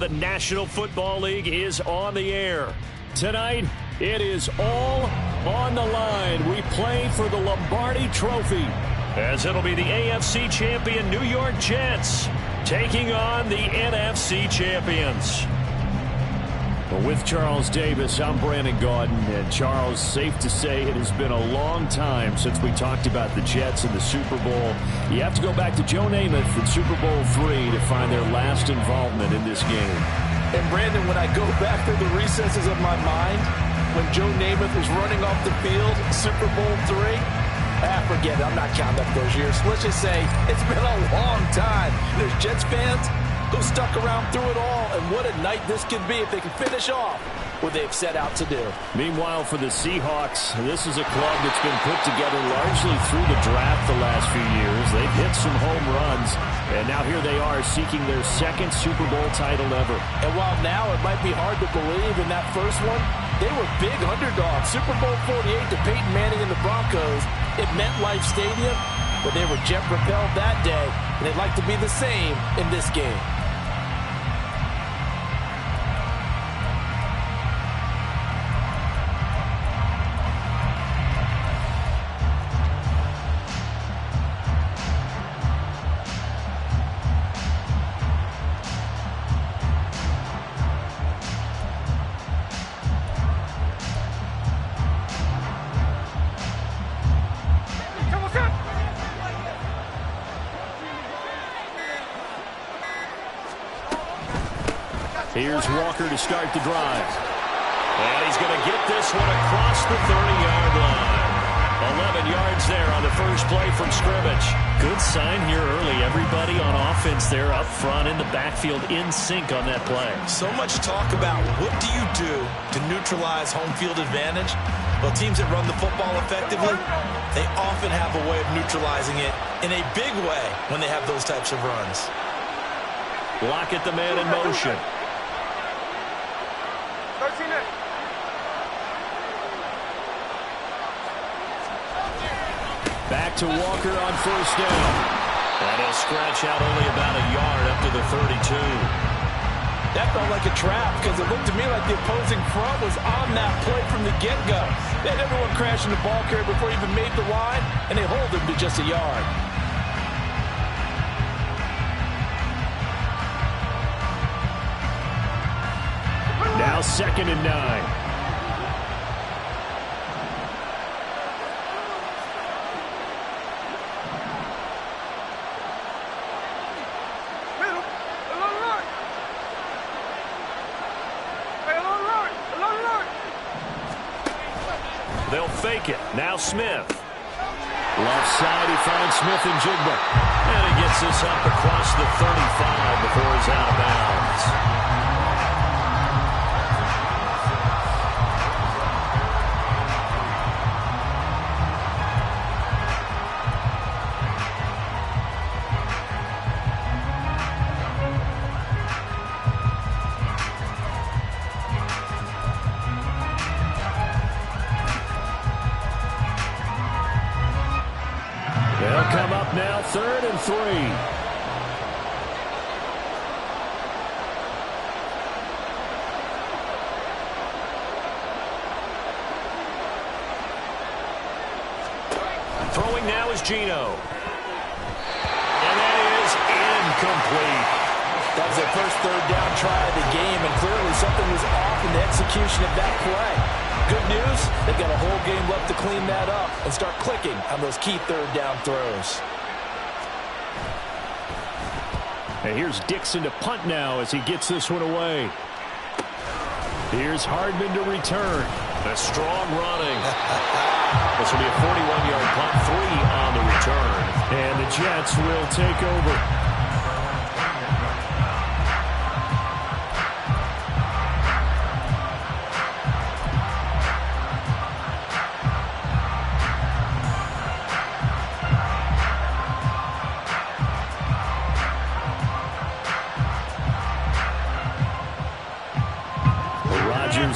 The National Football League is on the air. Tonight, it is all on the line. We play for the Lombardi Trophy, as it'll be the AFC champion New York Jets taking on the NFC champions. Well, with Charles Davis, I'm Brandon Gaudin. And Charles, safe to say it has been a long time since we talked about the Jets in the Super Bowl. You have to go back to Joe Namath in Super Bowl III to find their last involvement in this game. And Brandon, when I go back through the recesses of my mind, when Joe Namath was running off the field, Super Bowl III, forget it. I'm not counting up those years. Let's just say it's been a long time. There's Jets fans who stuck around through it all, and what a night this could be if they can finish off what they've set out to do. Meanwhile, for the Seahawks, this is a club that's been put together largely through the draft the last few years. They've hit some home runs, and now here they are seeking their second Super Bowl title ever. And while now it might be hard to believe in that first one, they were big underdogs. Super Bowl 48 to Peyton Manning and the Broncos at MetLife Stadium, but they were jet-propelled that day, and they'd like to be the same in this game. Here's Walker to start the drive. And he's going to get this one across the 30-yard line. 11 yards there on the first play from scrimmage. Good sign here early. Everybody on offense there up front in the backfield in sync on that play. So much talk about what do you do to neutralize home field advantage? Well, teams that run the football effectively, they often have a way of neutralizing it in a big way when they have those types of runs. Lock at the man in motion. Back to Walker on first down. And he'll scratch out only about a yard up to the 32. That felt like a trap because it looked to me like the opposing front was on that play from the get-go. They had everyone crashing the ball carrier before he even made the line, and they hold him to just a yard. Now 2nd and 9. They'll fake it. Now Smith. Left side, he finds Smith and Jigba. And he gets this up across the 35 before he's out of bounds. They'll come up now, 3rd and 3. Throwing now is Geno. And that is incomplete. That was their first 3rd down try of the game, and clearly something was off in the execution of that play. Good news, they've got a whole game left to clean that up and start clicking on those key 3rd down throws. And here's Dixon to punt now as he gets this one away. Here's Hardman to return. A strong running. This will be a 41-yard punt, 3 on the return. And the Jets will take over.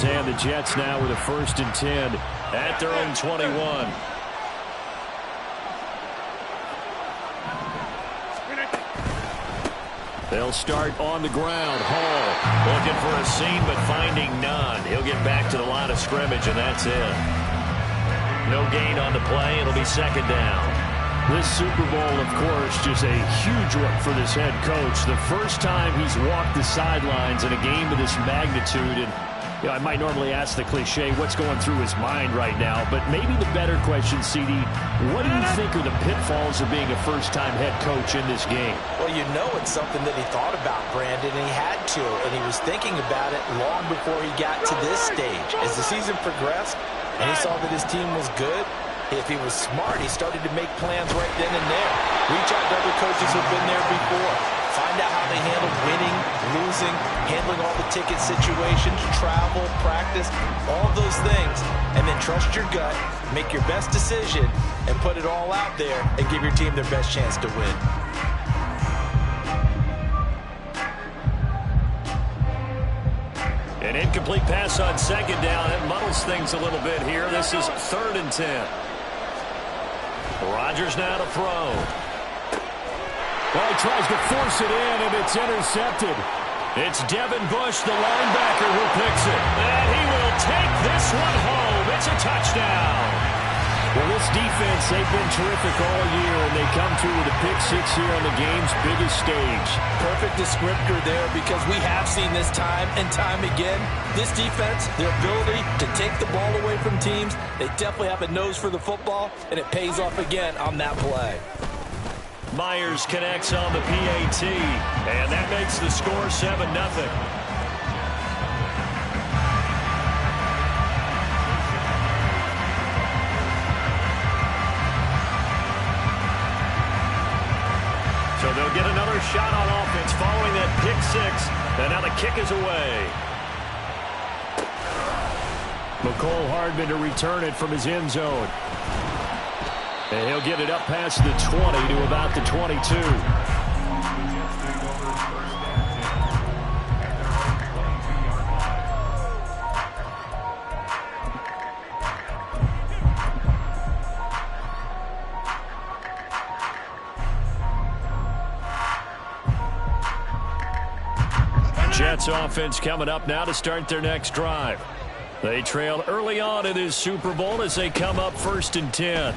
And the Jets now with a 1st and 10 at their own 21. They'll start on the ground. Hall looking for a seam, but finding none. He'll get back to the line of scrimmage, and that's it. No gain on the play. It'll be second down. This Super Bowl, of course, just a huge one for this head coach. The first time he's walked the sidelines in a game of this magnitude. And you know, I might normally ask the cliche, what's going through his mind right now? But maybe the better question, CD, what do you think are the pitfalls of being a first-time head coach in this game? Well, you know it's something that he thought about, Brandon, and he had to. And he was thinking about it long before he got to this stage. As the season progressed and he saw that his team was good, if he was smart, he started to make plans right then and there. Reach out to other coaches who've been there before. Find out how they handle winning, losing, handling all the ticket situations, travel, practice, all those things. And then trust your gut, make your best decision, and put it all out there and give your team their best chance to win. An incomplete pass on second down. That muddles things a little bit here. This is 3rd and 10. Rodgers now to throw. Well, he tries to force it in, and it's intercepted. It's Devin Bush, the linebacker, who picks it. And he will take this one home. It's a touchdown. Well, this defense, they've been terrific all year, and they come through with a pick six here on the game's biggest stage. Perfect descriptor there, because we have seen this time and time again. This defense, their ability to take the ball away from teams, they definitely have a nose for the football, and it pays off again on that play. Myers connects on the PAT, and that makes the score 7-0. So they'll get another shot on offense following that pick six, and now the kick is away. McCole Hardman to return it from his end zone. And he'll get it up past the 20 to about the 22. Jets offense coming up now to start their next drive. They trailed early on in this Super Bowl as they come up 1st and 10.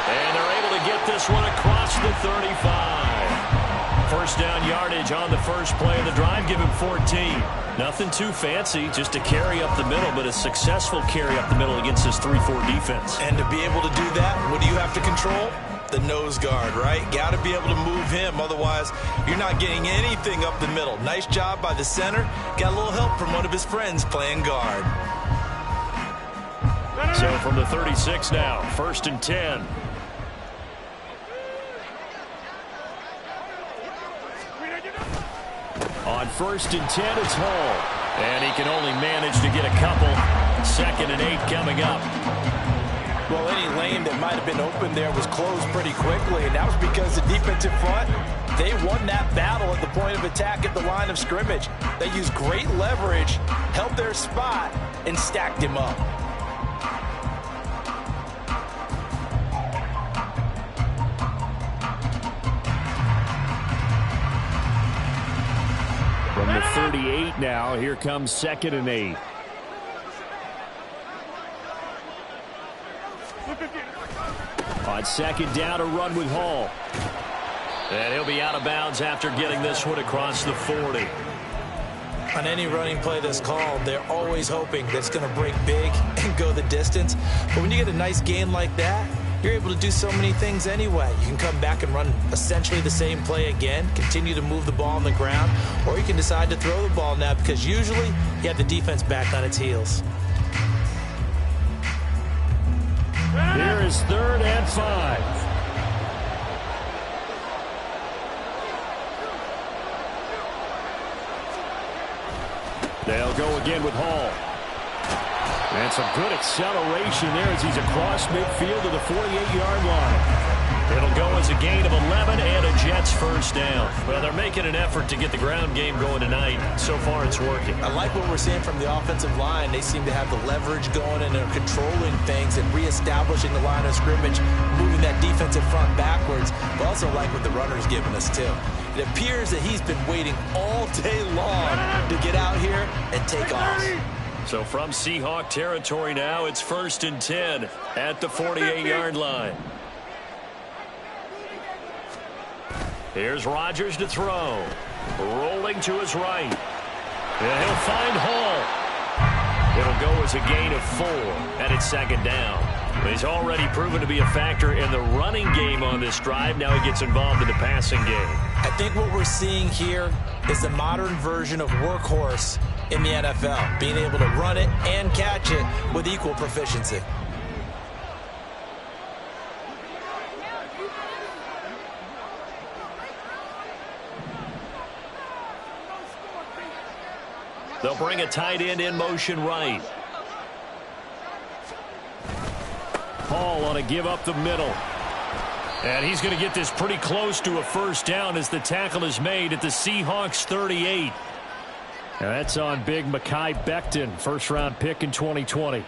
And they're able to get this one across the 35. First down yardage on the first play of the drive. Give him 14. Nothing too fancy, just a carry up the middle, but a successful carry up the middle against this 3-4 defense. And to be able to do that, what do you have to control? The nose guard, right? Got to be able to move him. Otherwise, you're not getting anything up the middle. Nice job by the center. Got a little help from one of his friends playing guard. So from the 36 now, 1st and 10. On 1st and 10, it's Hall. And he can only manage to get a couple. 2nd and 8 coming up. Well, any lane that might have been open there was closed pretty quickly, and that was because the defensive front, they won that battle at the point of attack at the line of scrimmage. They used great leverage, held their spot, and stacked him up. From the 38 now, here comes 2nd and 8. On 2nd down, a run with Hall. And he'll be out of bounds after getting this one across the 40. On any running play that's called, they're always hoping that it's going to break big and go the distance. But when you get a nice gain like that, you're able to do so many things anyway. You can come back and run essentially the same play again, continue to move the ball on the ground, or you can decide to throw the ball now because usually you have the defense back on its heels. Here is 3rd and 5. They'll go again with Hall. And some good acceleration there as he's across midfield to the 48-yard line. It'll go as a gain of 11 and a Jets first down. Well, they're making an effort to get the ground game going tonight. So far, it's working. I like what we're seeing from the offensive line. They seem to have the leverage going, and they're controlling things and reestablishing the line of scrimmage, moving that defensive front backwards. But also like what the runner's giving us, too. It appears that he's been waiting all day long to get out here and take off. So from Seahawk territory now, it's 1st and 10 at the 48-yard line. Here's Rodgers to throw. Rolling to his right. And he'll find Hall. It'll go as a gain of 4, and it's 2nd down. He's already proven to be a factor in the running game on this drive. Now he gets involved in the passing game. I think what we're seeing here is the modern version of workhorse in the NFL, being able to run it and catch it with equal proficiency. They'll bring a tight end in motion right. Hall ought to give up the middle. And he's going to get this pretty close to a first down as the tackle is made at the Seahawks 38. And that's on big Mekhi Becton, first-round pick in 2020.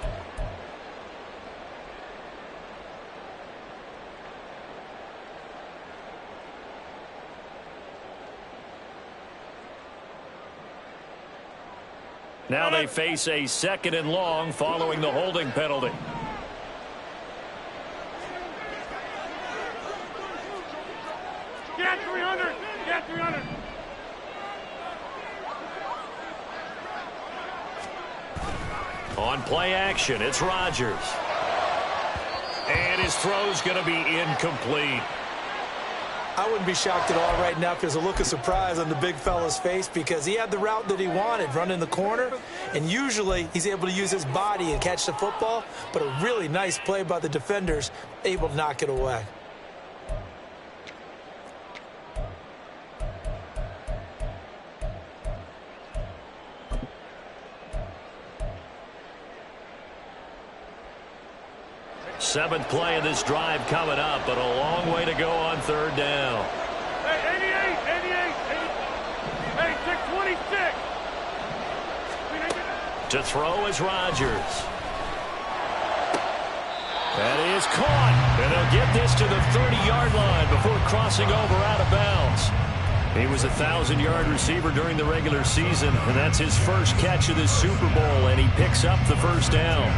Now they face a 2nd and long following the holding penalty. Get 300! Get 300! On play action, it's Rodgers. And his throw's going to be incomplete. I wouldn't be shocked at all right now because a look of surprise on the big fella's face, because he had the route that he wanted, running the corner, and usually he's able to use his body and catch the football, but a really nice play by the defenders, able to knock it away. Seventh play of this drive coming up, but a long way to go on 3rd down. Hey, 88, 88, hey, 626. To throw is Rodgers. That is caught. And they'll get this to the 30-yard line before crossing over out of bounds. He was a 1,000-yard receiver during the regular season, and that's his first catch of this Super Bowl, and he picks up the first down.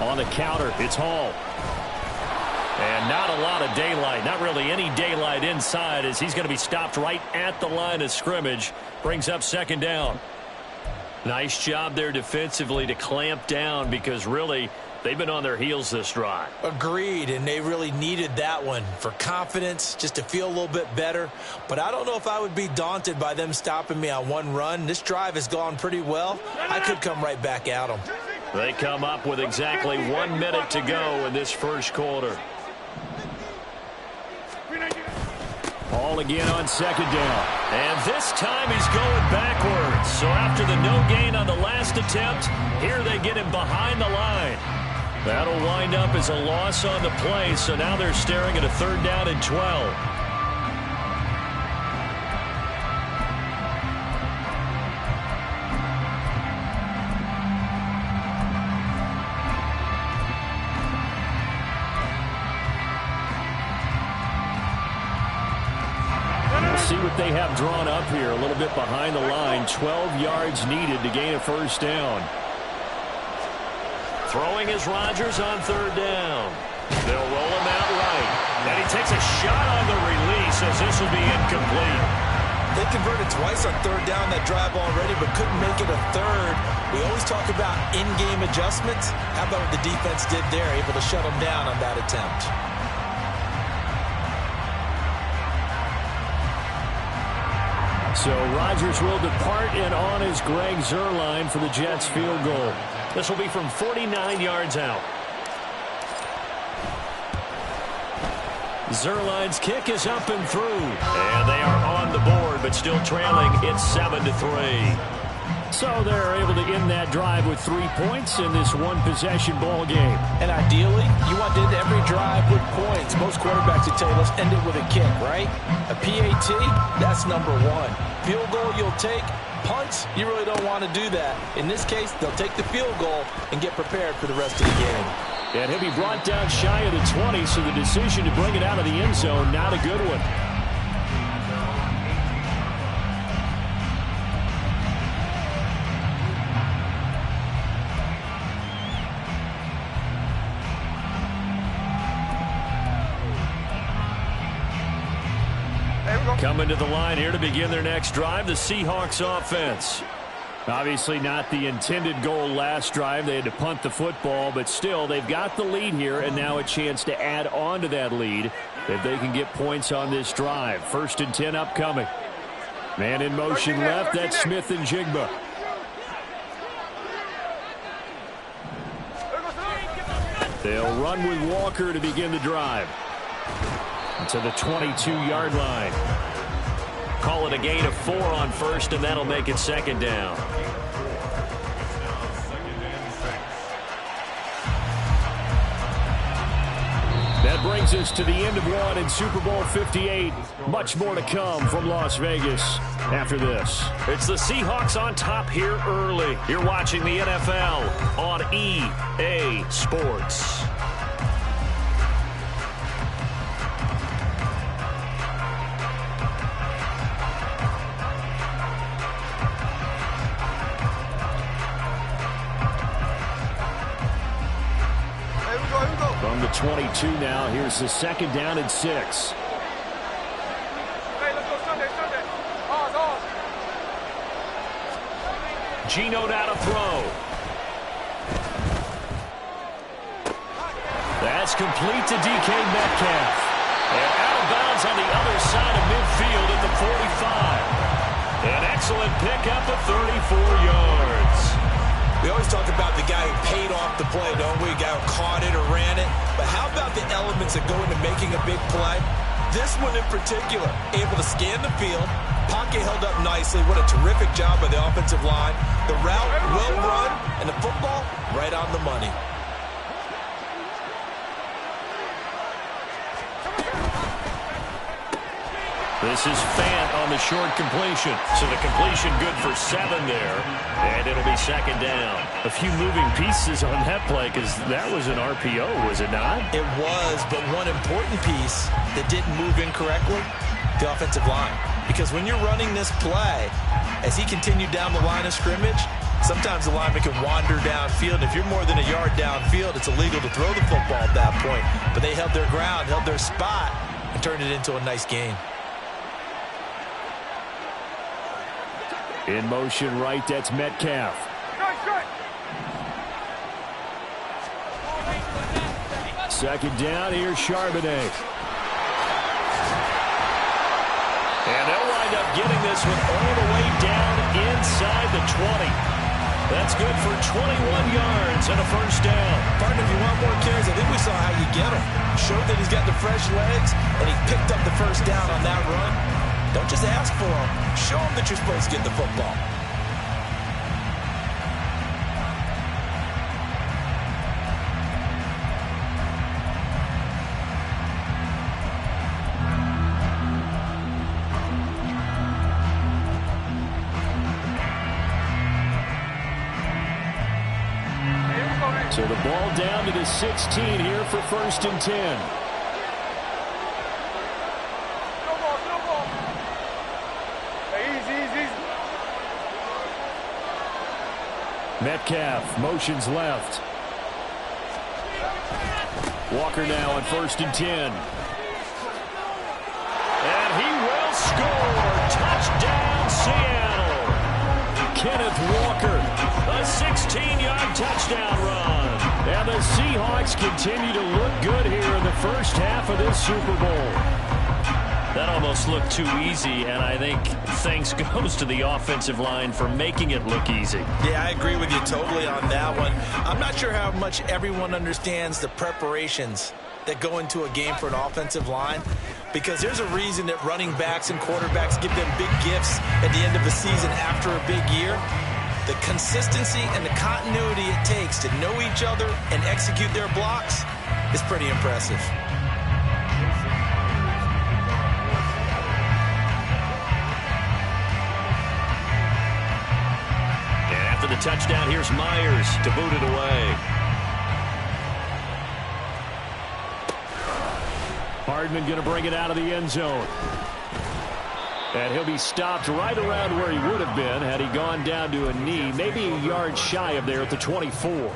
On the counter, it's Hall. And not a lot of daylight, not really any daylight inside, as he's going to be stopped right at the line of scrimmage. Brings up 2nd down. Nice job there defensively to clamp down, because really they've been on their heels this drive. Agreed, and they really needed that one for confidence, just to feel a little bit better. But I don't know if I would be daunted by them stopping me on one run. This drive has gone pretty well. I could come right back at them. They come up with exactly 1 minute to go in this first quarter. Hall again on 2nd down. And this time he's going backwards. So after the no gain on the last attempt, here they get him behind the line. That'll wind up as a loss on the play. So now they're staring at a 3rd down and 12. See what they have drawn up here, a little bit behind the line. 12 yards needed to gain a first down. Throwing is Rodgers on 3rd down. They'll roll him out right. And he takes a shot on the release, as this will be incomplete. They converted twice on 3rd down that drive already, but couldn't make it a 3rd. We always talk about in-game adjustments. How about what the defense did there, able to shut them down on that attempt? So Rodgers will depart, and on is Greg Zuerlein for the Jets field goal. This will be from 49 yards out. Zuerlein's kick is up and through. And they are on the board, but still trailing. It's 7-3. So they're able to end that drive with 3 points in this one-possession ball game. And ideally, you want to end every drive with points. Most quarterbacks would tell you, let's end it with a kick, right? A PAT, that's number one. Field goal you'll take. Punts, you really don't want to do that. In this case, they'll take the field goal and get prepared for the rest of the game. And he'll be brought down shy of the 20, so the decision to bring it out of the end zone, not a good one. Coming to the line here to begin their next drive, the Seahawks offense. Obviously not the intended goal last drive. They had to punt the football, but still, they've got the lead here, and now a chance to add on to that lead if they can get points on this drive. 1st and 10 upcoming. Man in motion left, that's Smith and Jigba. They'll run with Walker to begin the drive. To the 22-yard line. Call it a gain of 4 on 1st, and that'll make it 2nd down. That brings us to the end of one in Super Bowl 58. Much more to come from Las Vegas after this. It's the Seahawks on top here early. You're watching the NFL on EA Sports. From the 22 now, here's the 2nd down and 6. Hey, let's go Sunday. Oz. Geno now to throw. That's complete to DK Metcalf. And out of bounds on the other side of midfield at the 45. An excellent pickup of 34 yards. We always talk about the guy who paid off the play, don't we? The guy who caught it or ran it. But how about the elements that go into making a big play? This one in particular, able to scan the field. Pocket held up nicely. What a terrific job by the offensive line. The route well run, and the football right on the money. This is Fant on the short completion. So the completion good for 7 there. And it'll be 2nd down. A few moving pieces on that play because that was an RPO, was it not? It was, but one important piece that didn't move incorrectly, the offensive line. Because when you're running this play, as he continued down the line of scrimmage, sometimes the lineman can wander downfield. If you're more than a yard downfield, it's illegal to throw the football at that point. But they held their ground, held their spot, and turned it into a nice gain. In motion right, that's Metcalf. Second down, here's Charbonnet. And they'll wind up getting this one all the way down inside the 20. That's good for 21 yards and a 1st down. Partner, if you want more carries, I think we saw how you get him. Showed that he's got the fresh legs, and he picked up the 1st down on that run. Don't just ask for them. Show them that you're supposed to get the football. So the ball down to the 16 here for 1st and 10. Metcalf motions left. Walker now on 1st and 10. And he will score. Touchdown, Seattle. Kenneth Walker, a 16-yard touchdown run. And the Seahawks continue to look good here in the first half of this Super Bowl. That almost looked too easy, and I think thanks goes to the offensive line for making it look easy. Yeah, I agree with you totally on that one. I'm not sure how much everyone understands the preparations that go into a game for an offensive line, because there's a reason that running backs and quarterbacks give them big gifts at the end of the season after a big year. The consistency and the continuity it takes to know each other and execute their blocks is pretty impressive. After the touchdown, here's Myers to boot it away. Hardman going to bring it out of the end zone. And he'll be stopped right around where he would have been had he gone down to a knee, maybe a yard shy of there at the 24.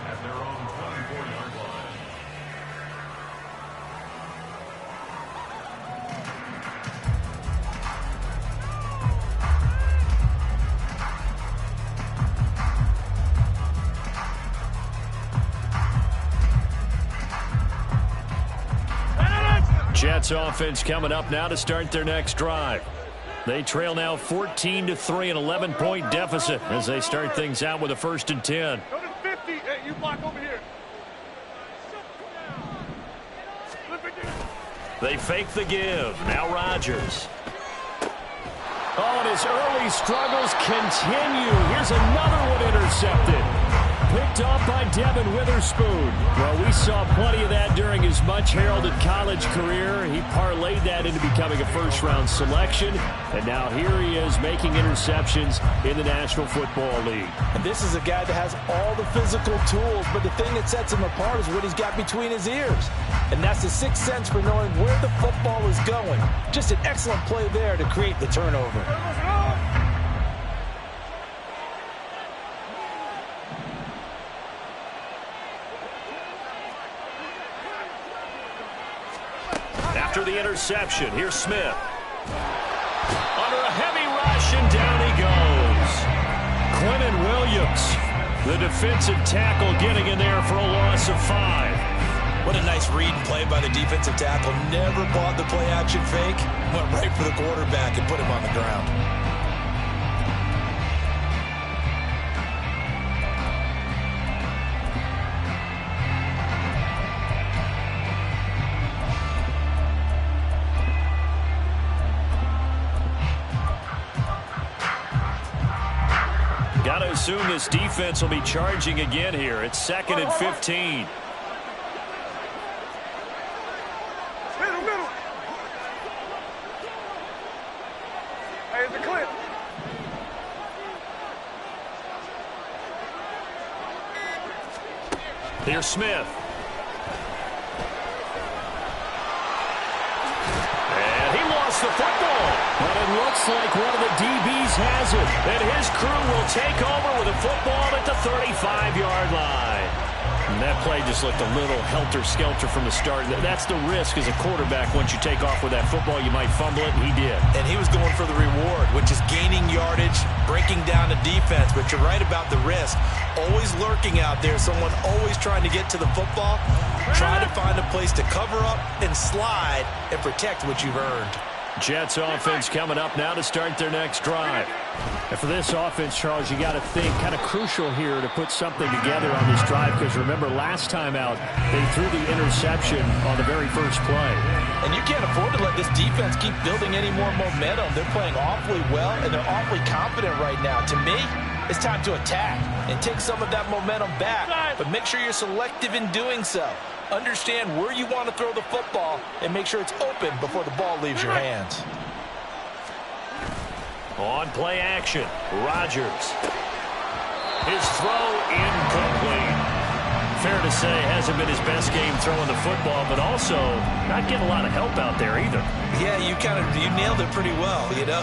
Jets offense coming up now to start their next drive. They trail now 14-3, an 11-point deficit as they start things out with a 1st and 10. Go to 50. Hey, you block over here. They fake the give. Now Rodgers. Oh, and his early struggles continue. Here's another one intercepted. Picked off by Devin Witherspoon. Well, we saw plenty of that during his much-heralded college career. He parlayed that into becoming a first-round selection. And now here he is making interceptions in the National Football League. And this is a guy that has all the physical tools, but the thing that sets him apart is what he's got between his ears. And that's the sixth sense for knowing where the football is going. Just an excellent play there to create the turnover. After the interception, here's Smith. Under a heavy rush, and down he goes. Quinnen Williams, the defensive tackle, getting in there for a loss of 5. What a nice read and play by the defensive tackle. Never bought the play-action fake. Went right for the quarterback and put him on the ground. Got to assume this defense will be charging again here. It's 2nd and 15. Middle. Hey, it's a clip. Here's Smith. And he lost the football. But it looks like one of the DBs has it. And his crew will take over with a football at the 35-yard line. And that play just looked a little helter-skelter from the start. That's the risk as a quarterback. Once you take off with that football, you might fumble it, and he did. And he was going for the reward, which is gaining yardage, breaking down the defense. But you're right about the risk. Always lurking out there, someone always trying to get to the football, trying to find a place to cover up and slide and protect what you've earned. Jets offense coming up now to start their next drive. And for this offense, Charles, you got to think kind of crucial here to put something together on this drive, because remember last time out they threw the interception on the very first play. And you can't afford to let this defense keep building any more momentum. They're playing awfully well, and they're awfully confident right now. To me, it's time to attack and take some of that momentum back, but make sure you're selective in doing so. Understand where you want to throw the football and make sure it's open before the ball leaves your hands. On play action, Rodgers. His throw incomplete. Fair to say, hasn't been his best game throwing the football, but also not getting a lot of help out there either. Yeah, you nailed it pretty well, you know.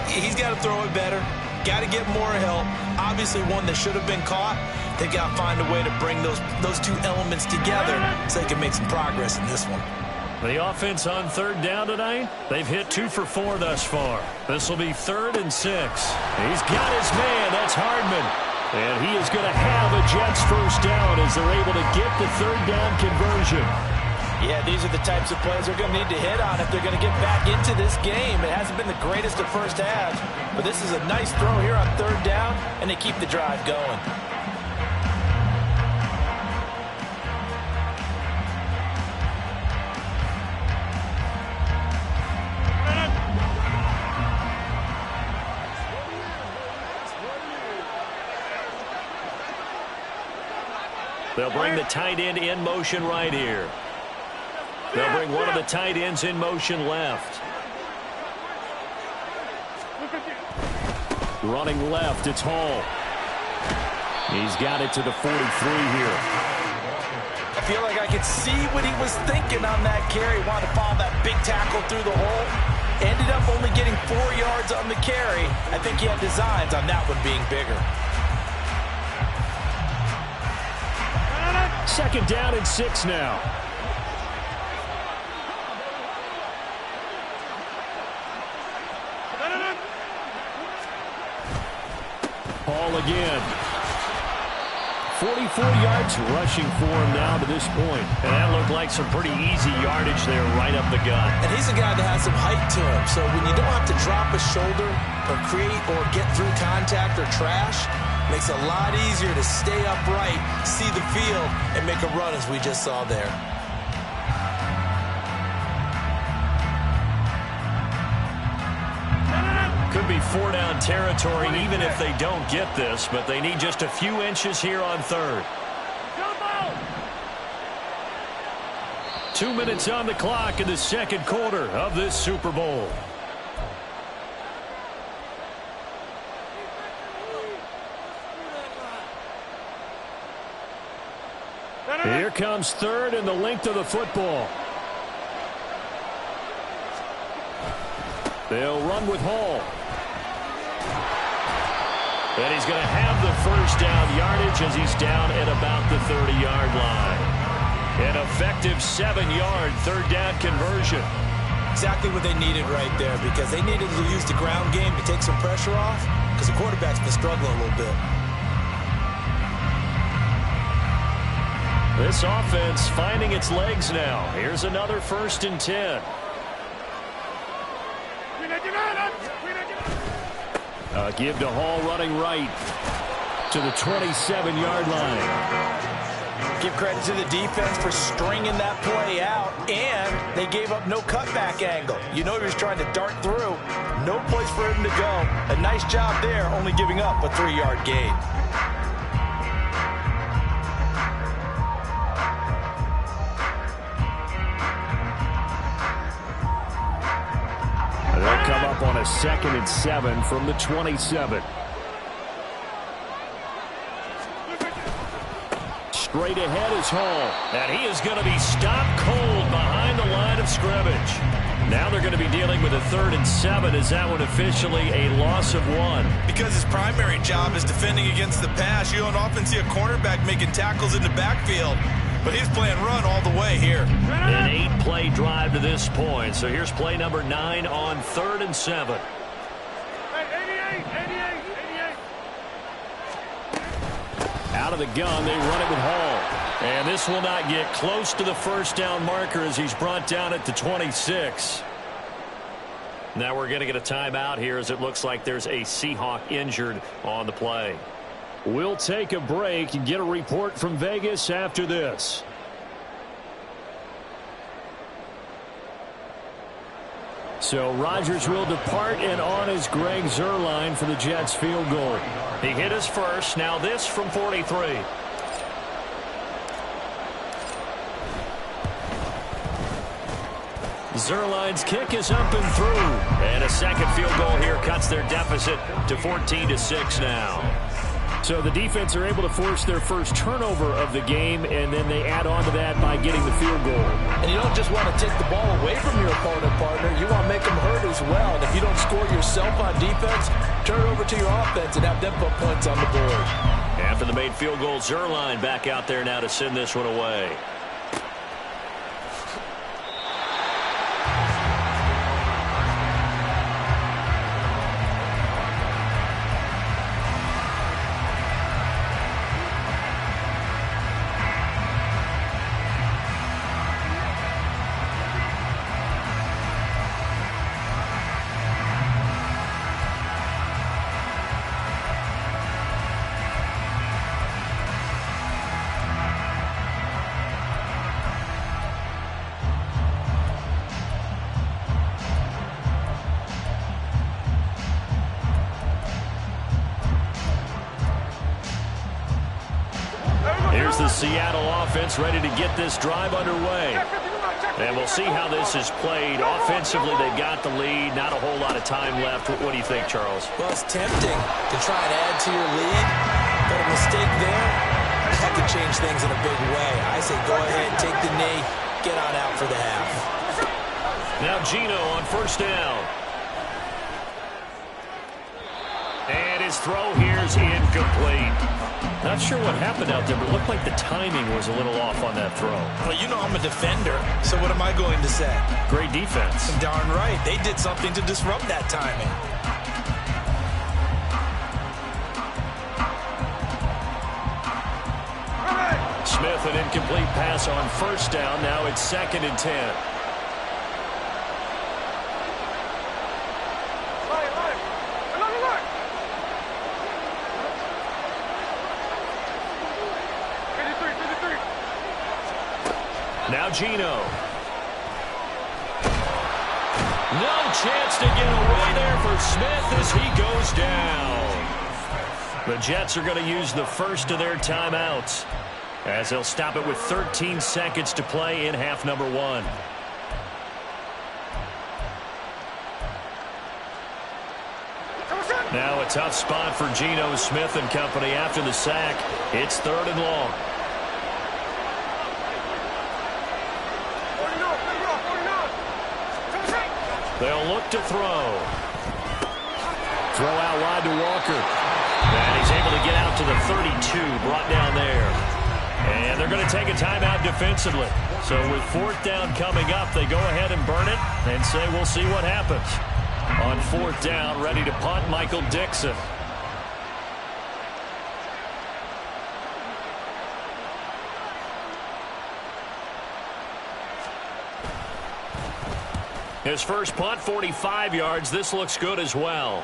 He's got to throw it better. Got to get more help. Obviously one that should have been caught. They've got to find a way to bring those two elements together so they can make some progress in this one. The offense on 3rd down tonight, they've hit 2 for 4 thus far. This will be 3rd and 6. He's got his man. That's Hardman. And he is going to have a Jets first down as they're able to get the 3rd down conversion. Yeah, these are the types of plays they're going to need to hit on if they're going to get back into this game. It hasn't been the greatest of first halves, but this is a nice throw here on third down, and they keep the drive going. They'll bring the tight end in motion right here. They'll bring one of the tight ends in motion left. Running left, it's Hall. He's got it to the 43 here. I feel like I could see what he was thinking on that carry. Wanted to follow that big tackle through the hole. Ended up only getting 4 yards on the carry. I think he had designs on that one being bigger. Second down and 6 now. Hall again. 44 yards rushing for him now to this point. And that looked like some pretty easy yardage there right up the gut. And he's a guy that has some height to him. So when you don't have to drop a shoulder or create or get through contact or trash, makes it a lot easier to stay upright, see the field, and make a run as we just saw there. Could be 4-down territory even if they don't get this, but they need just a few inches here on third. 2 minutes on the clock in the second quarter of this Super Bowl. Here comes third and the length of the football. They'll run with Hall. And he's going to have the first down yardage as he's down at about the 30-yard line. An effective 7-yard third down conversion. Exactly what they needed right there, because they needed to use the ground game to take some pressure off, because the quarterback's been struggling a little bit. This offense finding its legs now. Here's another 1st and 10. Give to Hall running right to the 27-yard line. Give credit to the defense for stringing that play out, and they gave up no cutback angle. You know he was trying to dart through. No place for him to go. A nice job there, only giving up a 3-yard gain. They'll come up on a 2nd and 7 from the 27. Straight ahead is Hall, and he is going to be stopped cold behind the line of scrimmage. Now they're going to be dealing with a 3rd and 7. Is that one officially a loss of 1? Because his primary job is defending against the pass. You don't often see a cornerback making tackles in the backfield. But he's playing run all the way here. An 8-play drive to this point. So here's play number 9 on 3rd and 7. Hey, 88. Out of the gun, they run it with Hall. And this will not get close to the first down marker as he's brought down at the 26. Now we're going to get a timeout here as it looks like there's a Seahawk injured on the play. We'll take a break and get a report from Vegas after this. So Rodgers will depart, and on is Greg Zuerlein for the Jets field goal. He hit his first. Now this from 43. Zuerlein's kick is up and through. And a second field goal here cuts their deficit to 14-6 now. So the defense are able to force their first turnover of the game, and then they add on to that by getting the field goal. And you don't just want to take the ball away from your opponent, partner. You want to make them hurt as well. And if you don't score yourself on defense, turn it over to your offense and have them put points on the board. After the made field goal, Zuerlein back out there now to send this one away. Seattle offense ready to get this drive underway. And we'll see how this is played. Offensively, they've got the lead. Not a whole lot of time left. What do you think, Charles? Well, it's tempting to try and add to your lead, but a mistake there, that could change things in a big way. I say go ahead, take the knee, get on out for the half. Now Geno on first down. And his throw here's incomplete. Not sure what happened out there, but it looked like the timing was a little off on that throw. Well, you know I'm a defender, so what am I going to say? Great defense. Darn right. They did something to disrupt that timing. Smith, an incomplete pass on first down. Now it's 2nd and 10. Now Geno. No chance to get away there for Smith as he goes down. The Jets are going to use the first of their timeouts as they'll stop it with 13 seconds to play in half number 1. Now a tough spot for Geno Smith and company after the sack. It's 3rd and long. They'll look to throw. Throw out wide to Walker. And he's able to get out to the 32, brought down there. And they're going to take a timeout defensively. So with 4th down coming up, they go ahead and burn it and say we'll see what happens. On 4th down, ready to punt, Michael Dixon. His first punt, 45 yards. This looks good as well.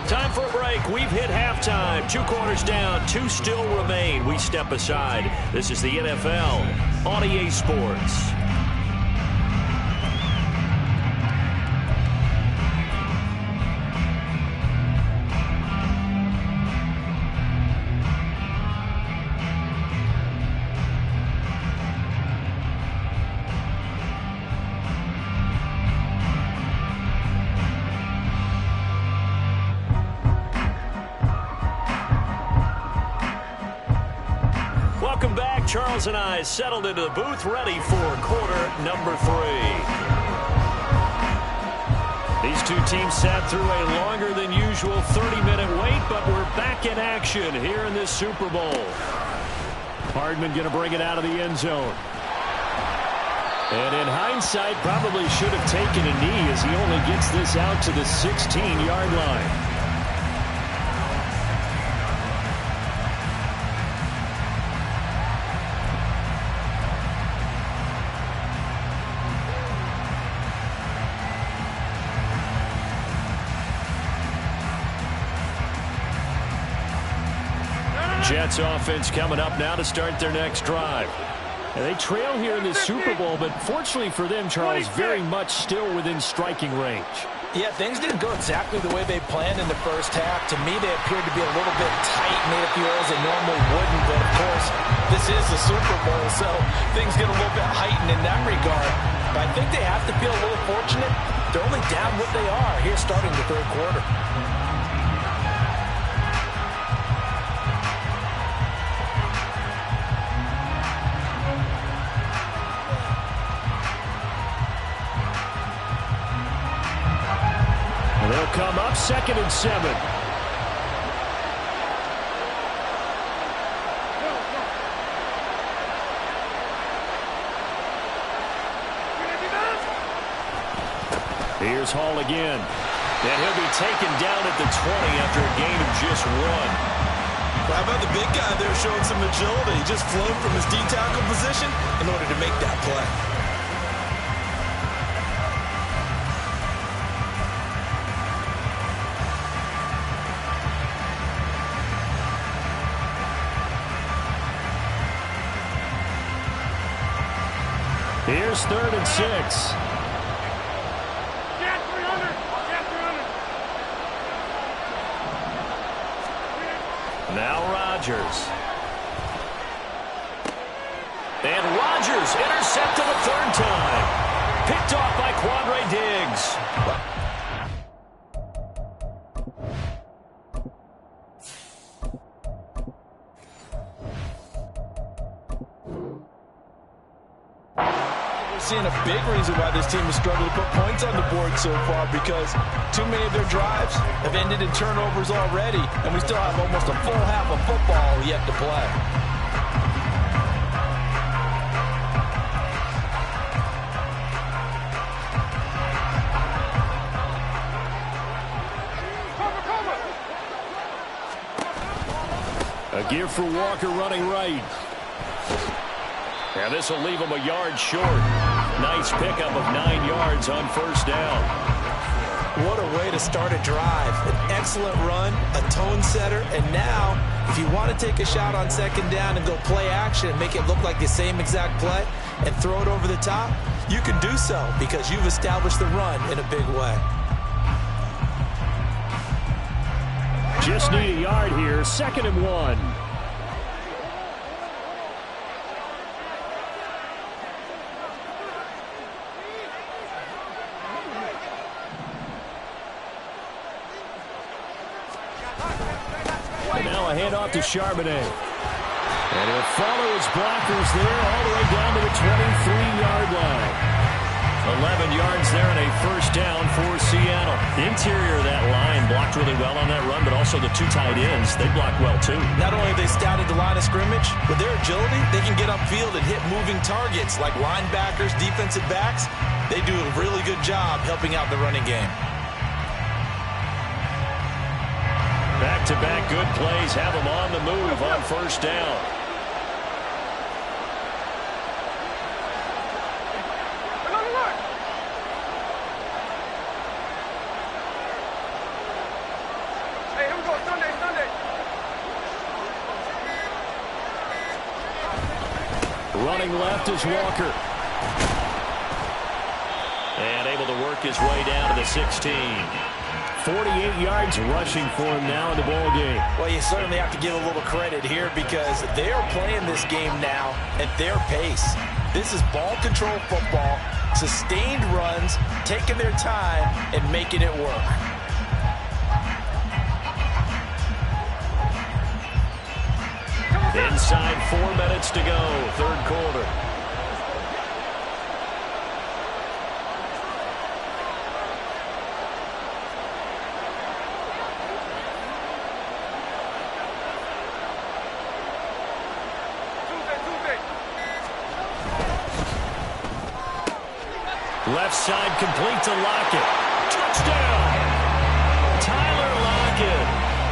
Time for a break. We've hit halftime. 2 quarters down, 2 still remain. We step aside. This is the NFL on EA Sports. Charles and I settled into the booth, ready for quarter number 3. These two teams sat through a longer than usual 30-minute wait, but we're back in action here in this Super Bowl. Hardman going to bring it out of the end zone. And in hindsight, probably should have taken a knee as he only gets this out to the 16-yard line. Jets offense coming up now to start their next drive. And they trail here in the Super Bowl, but fortunately for them, Charles, very much still within striking range. Yeah, things didn't go exactly the way they planned in the first half. To me, they appeared to be a little bit tight, made a few errors they normally wouldn't. But, of course, this is the Super Bowl, so things get a little bit heightened in that regard. But I think they have to feel a little fortunate. They're only down what they are here starting the 3rd quarter. They'll come up 2nd and 7. Here's Hall again. And he'll be taken down at the 20 after a gain of just 1. How about the big guy there showing some agility? He just flowed from his D-tackle position in order to make that play. Here's 3rd and 6. Get 300. Get 300. Now Rodgers. And Rodgers intercepted a 3rd time. Picked off by Quandre Diggs. Seeing a big reason why this team has struggled to put points on the board so far, because too many of their drives have ended in turnovers already, and we still have almost a full half of football yet to play. A give for Walker running right. Now this will leave him a yard short. Nice pickup of 9 yards on 1st down. What a way to start a drive. An excellent run, a tone setter, and now, if you want to take a shot on 2nd down and go play action and make it look like the same exact play and throw it over the top, you can do so because you've established the run in a big way. Just need a yard here. 2nd and 1. Now a handoff to Charbonnet. And he'll follow his blockers there all the way down to the 23-yard line. 11 yards there and a 1st down for Seattle. The interior of that line blocked really well on that run, but also the 2 tight ends, they blocked well too. Not only have they scouted the line of scrimmage, with their agility, they can get upfield and hit moving targets like linebackers, defensive backs. They do a really good job helping out the running game. Back-to-back good plays have them on the move on 1st down. Hey, here we go. Sunday. Running left is Walker. And able to work his way down to the 16. 48 yards rushing for him now in the ball game. Well, you certainly have to give a little credit here because they are playing this game now at their pace. This is ball control football, sustained runs, taking their time and making it work. Inside 4 minutes to go, 3rd quarter. Left side complete to Lockett. Touchdown! Tyler Lockett.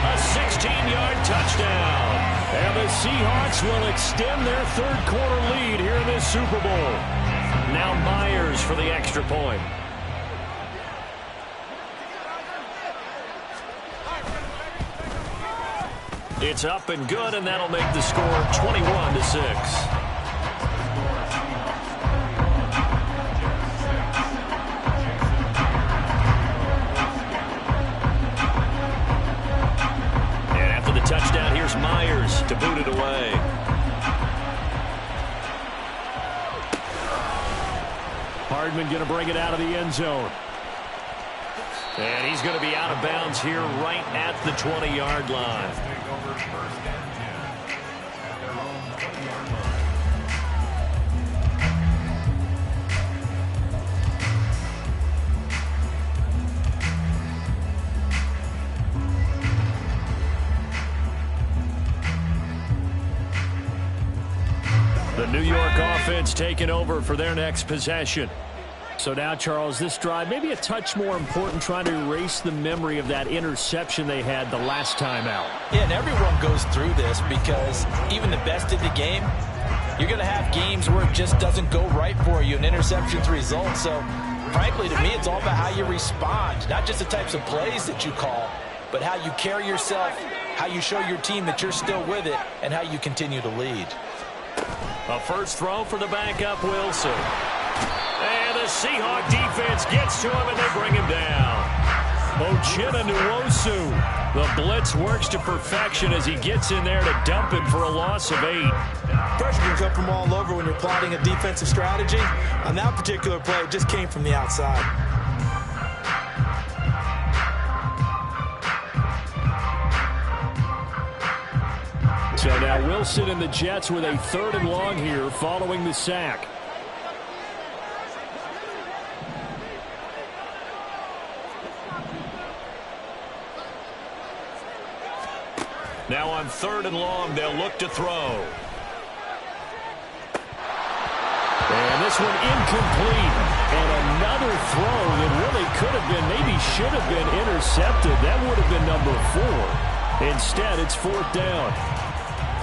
A 16-yard touchdown. And the Seahawks will extend their 3rd quarter lead here in this Super Bowl. Now Myers for the extra point. It's up and good, and that'll make the score 21-6. Touchdown, here's Myers to boot it away. Hardman going to bring it out of the end zone. And he's going to be out of bounds here right at the 20-yard line. The New York offense taking over for their next possession. So now, Charles, this drive maybe a touch more important, trying to erase the memory of that interception they had the last time out. Yeah, and everyone goes through this because even the best in the game, you're going to have games where it just doesn't go right for you, and interceptions result. So, frankly, to me, it's all about how you respond, not just the types of plays that you call, but how you carry yourself, how you show your team that you're still with it, and how you continue to lead. A first throw for the backup, Wilson. Seahawk defense gets to him, and they bring him down. Uchenna Nwosu. The blitz works to perfection as he gets in there to dump him for a loss of 8. Pressure can come from all over when you're plotting a defensive strategy. On that particular play, it just came from the outside. So now Wilson and the Jets with a 3rd and long here following the sack. Now on 3rd and long, they'll look to throw. And this one incomplete. And another throw that really could have been, maybe should have been intercepted. That would have been number 4. Instead, it's 4th down.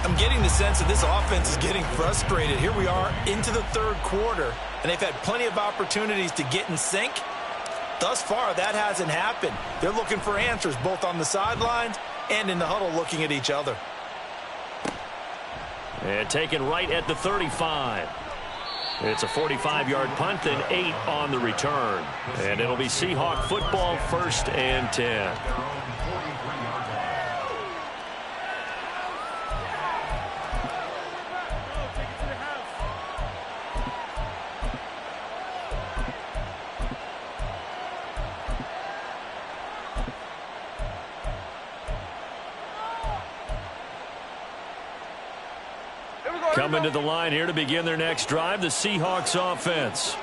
I'm getting the sense that this offense is getting frustrated. Here we are into the 3rd quarter, and they've had plenty of opportunities to get in sync. Thus far, that hasn't happened. They're looking for answers both on the sidelines and in the huddle looking at each other. And taken right at the 35. It's a 45-yard punt, then 8 on the return. And it'll be Seahawk football, 1st and 10. Coming to the line here to begin their next drive, the Seahawks offense.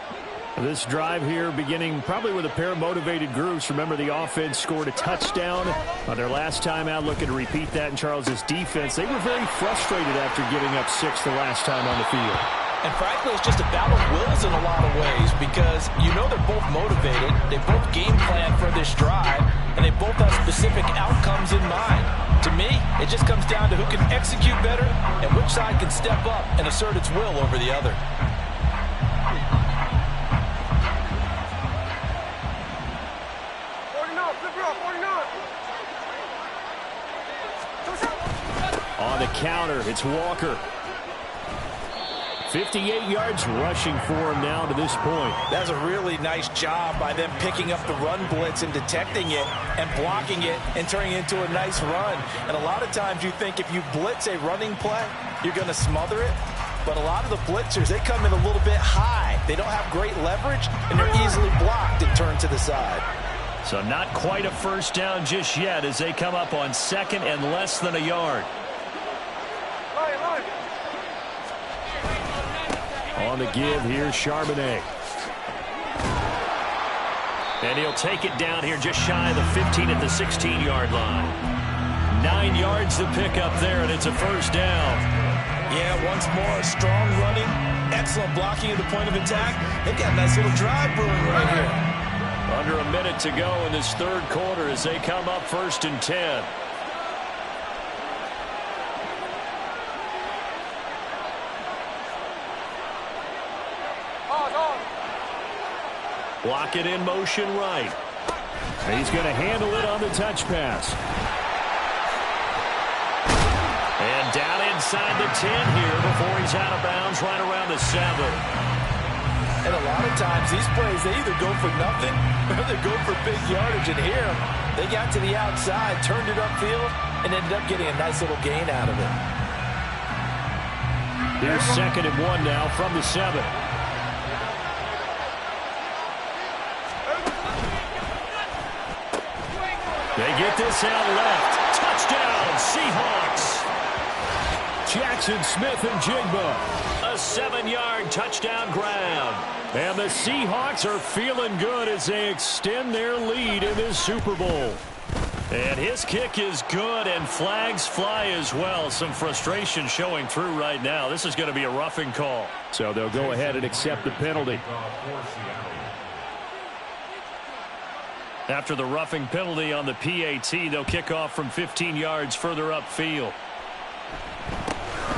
This drive here beginning probably with a pair of motivated groups. Remember, the offense scored a touchdown on their last time out, looking to repeat that in Charles's defense. They were very frustrated after giving up 6 the last time on the field. And frankly, it's just a battle of wills in a lot of ways because you know they're both motivated, they both game plan for this drive, and they both have specific outcomes in mind. To me, it just comes down to who can execute better and which side can step up and assert its will over the other. On the counter, it's Walker. 58 yards rushing for him now to this point. That's a really nice job by them picking up the run blitz and detecting it and blocking it and turning it into a nice run. And a lot of times you think if you blitz a running play, you're going to smother it. But a lot of the blitzers, they come in a little bit high. They don't have great leverage, and they're easily blocked and turned to the side. So not quite a 1st down just yet as they come up on 2nd and less than a yard. On the give, here's Charbonnet. And he'll take it down here just shy of the 15 at the 16-yard line. 9 yards to pick up there, and it's a 1st down. Yeah, once more, strong running, excellent blocking at the point of attack. They've got a nice little drive brewing right here. Under a minute to go in this 3rd quarter as they come up 1st and 10. Block it in motion right. He's going to handle it on the touch pass. And down inside the 10 here before he's out of bounds right around the 7. And a lot of times these plays, they either go for nothing or they go for big yardage. And here, they got to the outside, turned it upfield, and ended up getting a nice little gain out of it. Here's 2nd and 1 now from the 7. They get this out left. Touchdown, Seahawks. Jackson Smith and Jigba. A 7-yard touchdown grab. And the Seahawks are feeling good as they extend their lead in this Super Bowl. And his kick is good, and flags fly as well. Some frustration showing through right now. This is going to be a roughing call. So they'll go ahead and accept the penalty. After the roughing penalty on the PAT, they'll kick off from 15 yards further upfield.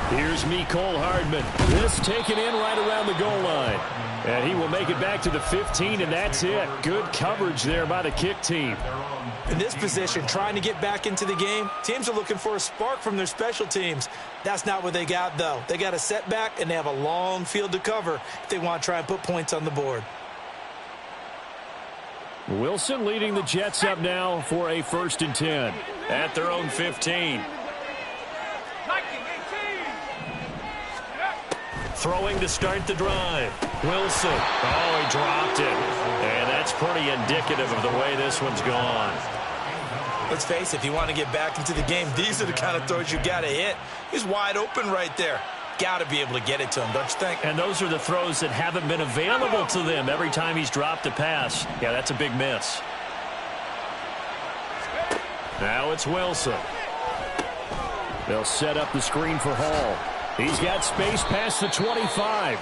Here's Mecole Hardman. This taken in right around the goal line. And he will make it back to the 15, and that's it. Good coverage there by the kick team. In this position, trying to get back into the game, teams are looking for a spark from their special teams. That's not what they got, though. They got a setback, and they have a long field to cover if they want to try and put points on the board. Wilson leading the Jets up now for a 1st and 10 at their own 15. Throwing to start the drive. Wilson. Oh, he dropped it. And that's pretty indicative of the way this one's gone. Let's face it, if you want to get back into the game, these are the kind of throws you got to hit. He's wide open right there. Got to be able to get it to him, don't you think? And those are the throws that haven't been available to them every time he's dropped a pass. Yeah, that's a big miss. Now it's Wilson. They'll set up the screen for Hall. He's got space past the 25.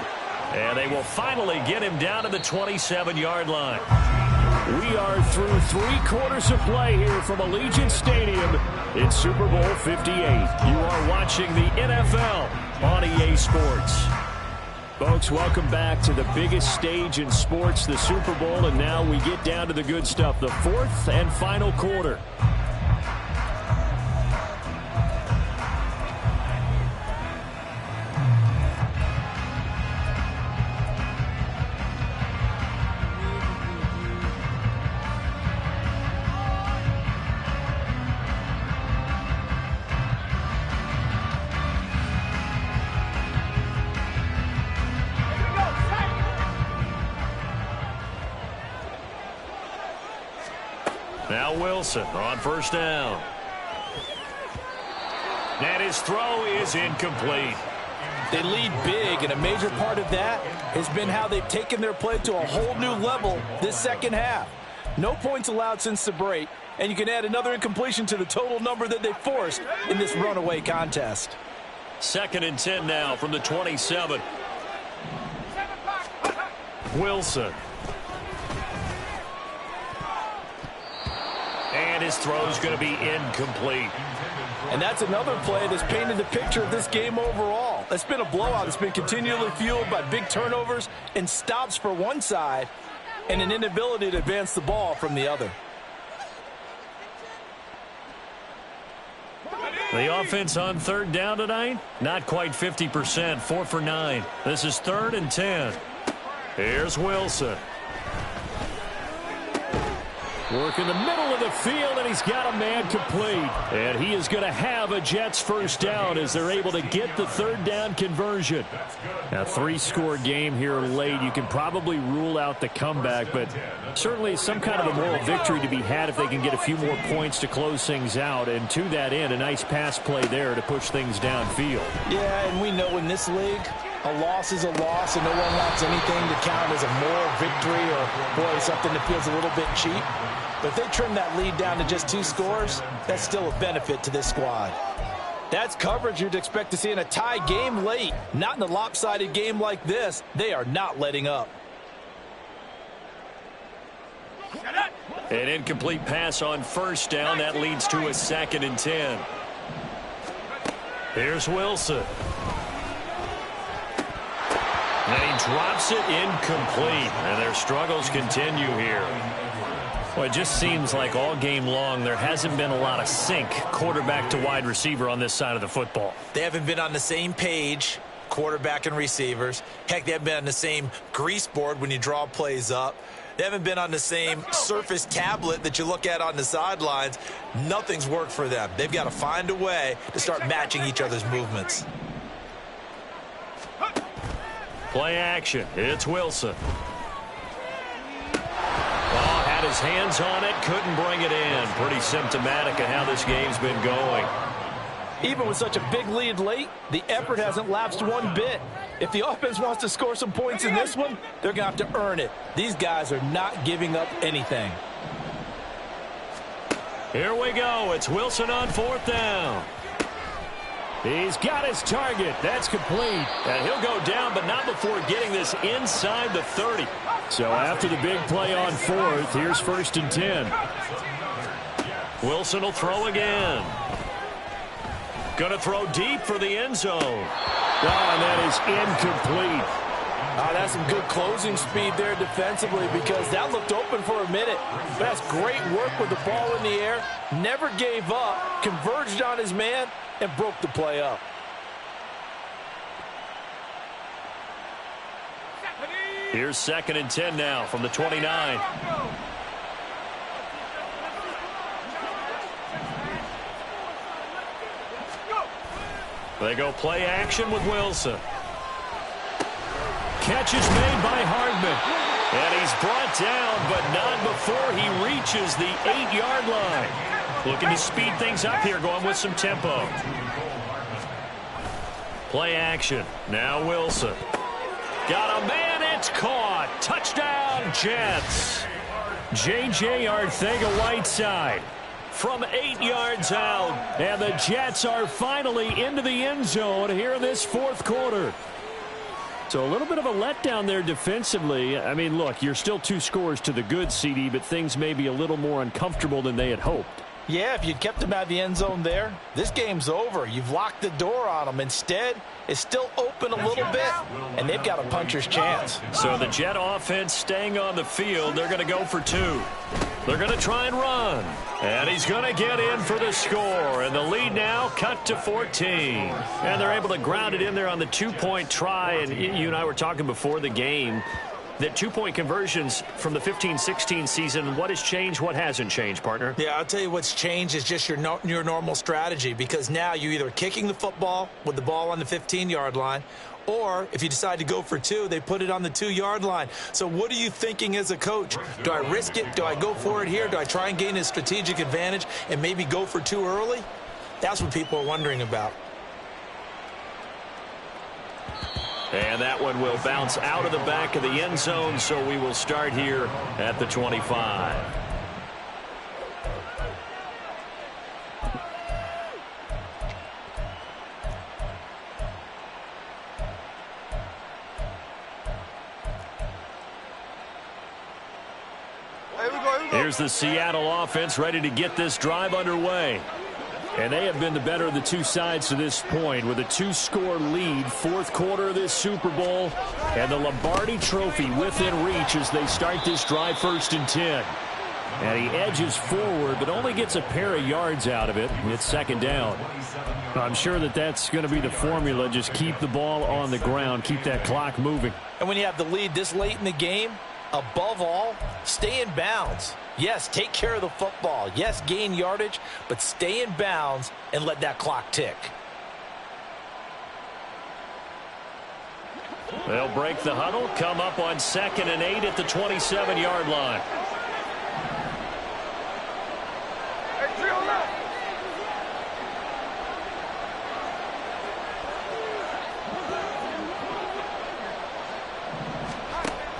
And they will finally get him down to the 27-yard line. We are through 3 quarters of play here from Allegiant Stadium in Super Bowl 58. You are watching the NFL on EA Sports. Folks, welcome back to the biggest stage in sports, the Super Bowl, and now we get down to the good stuff, the 4th and final quarter. Now Wilson on 1st down. And his throw is incomplete. They lead big, and a major part of that has been how they've taken their play to a whole new level this second half. No points allowed since the break, and you can add another incompletion to the total number that they forced in this runaway contest. 2nd and 10 now from the 27. Wilson. And his throw's going to be incomplete. And that's another play that's painted the picture of this game overall. It's been a blowout. It's been continually fueled by big turnovers and stops for one side and an inability to advance the ball from the other. The offense on 3rd down tonight, not quite 50%, 4 for 9. This is 3rd and 10. Here's Wilson. Work in the middle of the field, and he's got a man complete. And he is going to have a Jets 1st down as they're able to get the 3rd down conversion. A 3-score game here late. You can probably rule out the comeback, but certainly some kind of a moral victory to be had if they can get a few more points to close things out. And to that end, a nice pass play there to push things downfield. Yeah, and we know in this league, a loss is a loss, and no one wants anything to count as a moral victory or, boy, something that feels a little bit cheap. But if they trim that lead down to just 2 scores, that's still a benefit to this squad. That's coverage you'd expect to see in a tie game late. Not in a lopsided game like this. They are not letting up. An incomplete pass on 1st down. That leads to a 2nd and 10. Here's Wilson. And he drops it incomplete. And their struggles continue here. Well, it just seems like all game long there hasn't been a lot of sync quarterback to wide receiver on this side of the football. They haven't been on the same page, quarterback and receivers. Heck, they haven't been on the same grease board when you draw plays up. They haven't been on the same Surface tablet that you look at on the sidelines. Nothing's worked for them. They've got to find a way to start matching each other's movements. Play action. It's Wilson. Had his hands on it, couldn't bring it in. Pretty symptomatic of how this game's been going. Even with such a big lead late, the effort hasn't lapsed one bit. If the offense wants to score some points in this one, they're going to have to earn it. These guys are not giving up anything. Here we go. It's Wilson on 4th down. He's got his target. That's complete. And he'll go down, but not before getting this inside the 30. So after the big play on 4th, here's 1st and 10. Wilson will throw again. Going to throw deep for the end zone. Oh, and that is incomplete. That's some good closing speed there defensively because that looked open for a minute. But that's great work with the ball in the air. Never gave up, converged on his man, and broke the play up. Here's 2nd and 10 now from the 29. They go play action with Wilson. Catch is made by Hardman. And he's brought down, but not before he reaches the 8-yard line. Looking to speed things up here, going with some tempo. Play action. Now Wilson. Got a man. It's caught. Touchdown, Jets. J.J. Arcega-Whiteside from 8 yards out. And the Jets are finally into the end zone here in this fourth quarter. So a little bit of a letdown there defensively. I mean, look, you're still 2 scores to the good, CD, but things may be a little more uncomfortable than they had hoped. Yeah, if you'd kept them out of the end zone there, this game's over. You've locked the door on them. Instead, it's still open a little bit, and they've got a puncher's chance. So the Jet offense staying on the field. They're going to go for 2. They're going to try and run. And he's going to get in for the score. And the lead now cut to 14. And they're able to ground it in there on the 2-point try. And you and I were talking before the game that 2-point conversions from the 15-16 season, what has changed, what hasn't changed, partner? Yeah, I'll tell you what's changed is just your normal strategy, because now you're either kicking the football with the ball on the 15-yard line, or if you decide to go for 2, they put it on the 2-yard line. So what are you thinking as a coach? Do I risk it? Do I go for it here? Do I try and gain a strategic advantage and maybe go for 2 early? That's what people are wondering about. And that one will bounce out of the back of the end zone, so we will start here at the 25. Here's the Seattle offense ready to get this drive underway. And they have been the better of the 2 sides to this point with a 2-score lead, fourth quarter of this Super Bowl, and the Lombardi Trophy within reach as they start this drive 1st and 10. And he edges forward, but only gets a pair of yards out of it. It's 2nd down. I'm sure that that's going to be the formula. Just keep the ball on the ground, keep that clock moving. And when you have the lead this late in the game, above all, stay in bounds. Yes, take care of the football. Yes, gain yardage, but stay in bounds and let that clock tick. They'll break the huddle, come up on 2nd and 8 at the 27-yard line.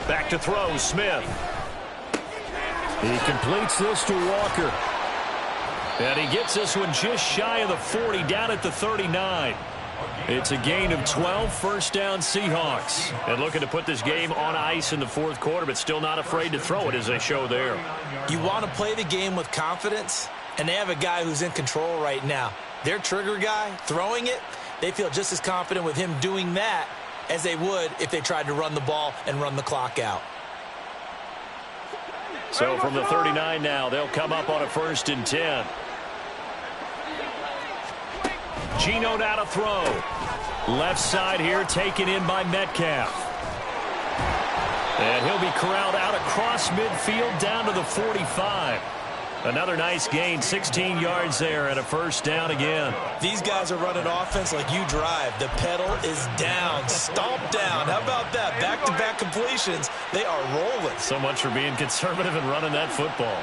Back to throw, Smith. He completes this to Walker. And he gets this one just shy of the 40, down at the 39. It's a gain of 12, 1st down Seahawks. And looking to put this game on ice in the fourth quarter, but still not afraid to throw it as they show there. You want to play the game with confidence, and they have a guy who's in control right now. Their trigger guy, throwing it, they feel just as confident with him doing that as they would if they tried to run the ball and run the clock out. So from the 39 now, they'll come up on a 1st and 10. Geno now to throw. Left side here taken in by Metcalf. And he'll be corralled out across midfield down to the 45. Another nice gain, 16 yards there and a 1st down again. These guys are running offense like you drive. The pedal is down, stomp down. How about that? Back-to-back completions. They are rolling. So much for being conservative and running that football.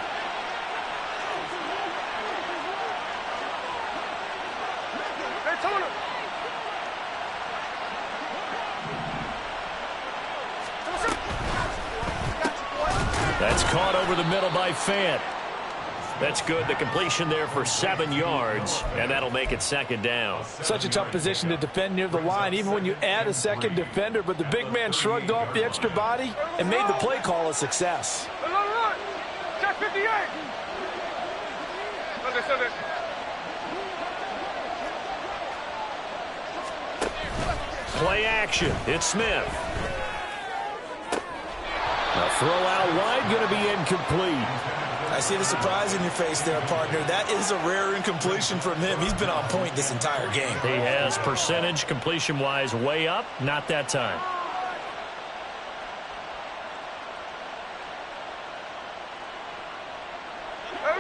That's caught over the middle by Fant. That's good. The completion there for 7 yards, and that'll make it 2nd down. Such a tough position to defend near the line, even when you add a second defender, but the big man shrugged off the extra body and made the play call a success. Check 58. Play action. It's Smith. Now throw out wide, going to be incomplete. I see the surprise in your face there, partner. That is a rare incompletion from him. He's been on point this entire game. He has percentage completion-wise way up. Not that time.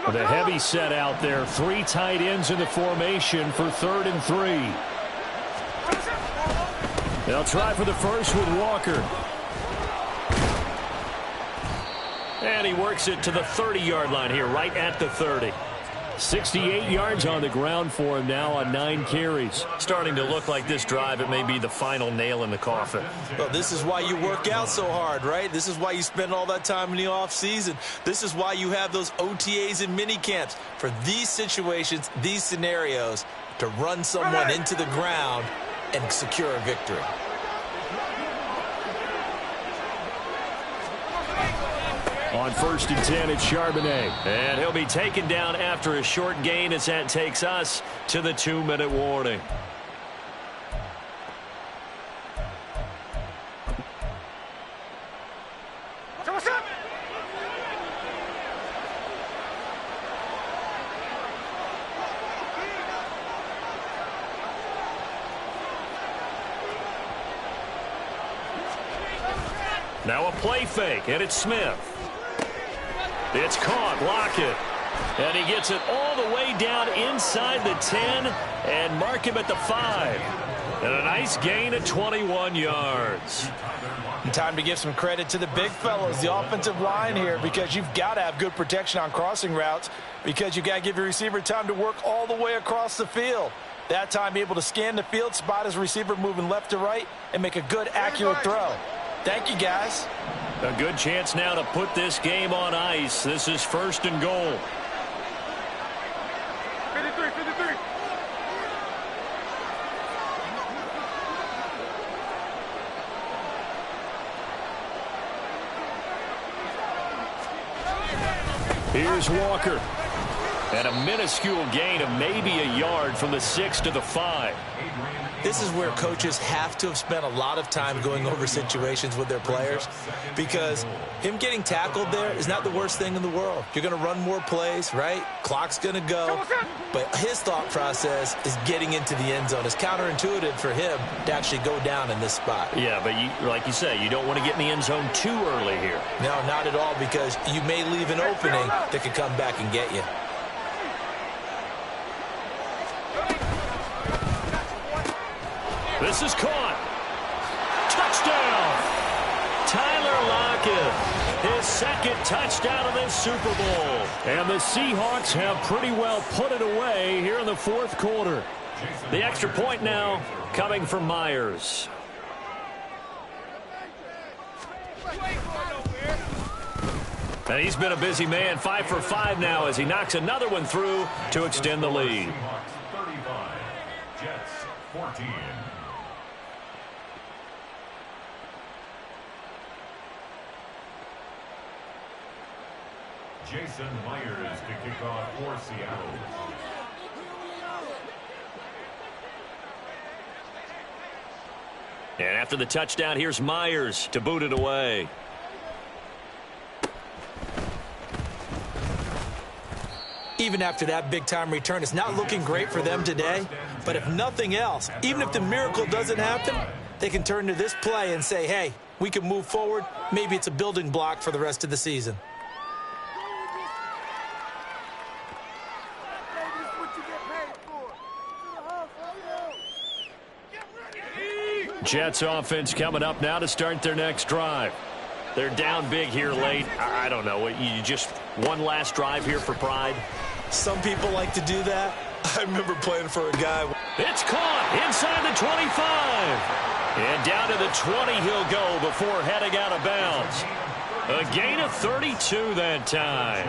With a heavy set out there. 3 tight ends in the formation for 3rd and 3. They'll try for the first with Walker. And he works it to the 30-yard line here, right at the 30. 68 yards on the ground for him now on 9 carries. Starting to look like this drive, it may be the final nail in the coffin. Well, this is why you work out so hard, right? This is why you spend all that time in the offseason. This is why you have those OTAs and mini camps for these situations, these scenarios, to run someone into the ground and secure a victory. On 1st and 10, it's Charbonnet. And he'll be taken down after a short gain as that takes us to the 2-minute warning. Now a play fake, and it's Smith. It's caught, Lockett. And he gets it all the way down inside the 10 and mark him at the 5. And a nice gain of 21 yards. And time to give some credit to the big fellows, the offensive line here, because you've got to have good protection on crossing routes because you've got to give your receiver time to work all the way across the field. That time able to scan the field, spot his receiver moving left to right, and make a good, accurate throw. Thank you, guys. A good chance now to put this game on ice. This is 1st and goal. 53, 53. Here's Walker. And a minuscule gain of maybe a yard from the 6 to the 5. This is where coaches have to have spent a lot of time going over situations with their players because him getting tackled there is not the worst thing in the world. You're going to run more plays, right? Clock's going to go. But his thought process is getting into the end zone. It's counterintuitive for him to actually go down in this spot. Yeah, but like you say, you don't want to get in the end zone too early here. No, not at all, because you may leave an opening that could come back and get you. This is caught. Touchdown. Tyler Lockett, his 2nd touchdown of this Super Bowl. And the Seahawks have pretty well put it away here in the 4th quarter. The extra point now coming from Myers. And he's been a busy man, 5 for 5 now as he knocks another one through to extend the lead. 35, Jets 14. Jason Myers to kick off for Seattle. And after the touchdown, here's Myers to boot it away. Even after that big-time return, it's not looking great for them today. But if nothing else, even if the miracle doesn't happen, they can turn to this play and say, hey, we can move forward. Maybe it's a building block for the rest of the season. Jets offense coming up now to start their next drive. They're down big here late. I don't know. You just one last drive here for pride? Some people like to do that. I remember playing for a guy. It's caught inside the 25. And down to the 20 he'll go before heading out of bounds. A gain of 32 that time.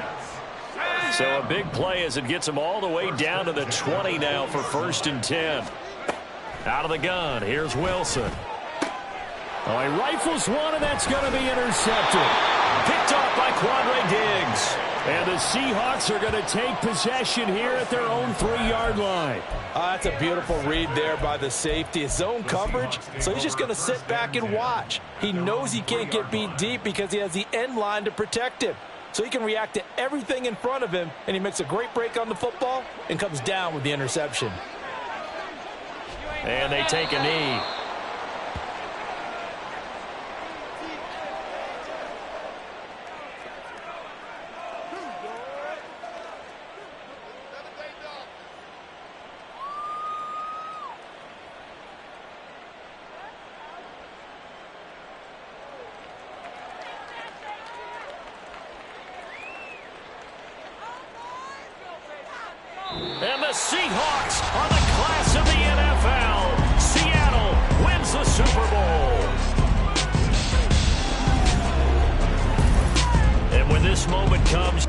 So a big play as it gets him all the way down to the 20 now for 1st and 10. Out of the gun, here's Wilson. Oh, he rifles one, and that's going to be intercepted. Picked off by Quandre Diggs. And the Seahawks are going to take possession here at their own 3-yard line. That's a beautiful read there by the safety. It's zone coverage, so he's just going to sit back and watch. He knows he can't get beat deep because he has the end line to protect him. So he can react to everything in front of him, and he makes a great break on the football and comes down with the interception. And they take a knee. And the Seahawks are the class of the NFL. Seattle wins the Super Bowl. And when this moment comes,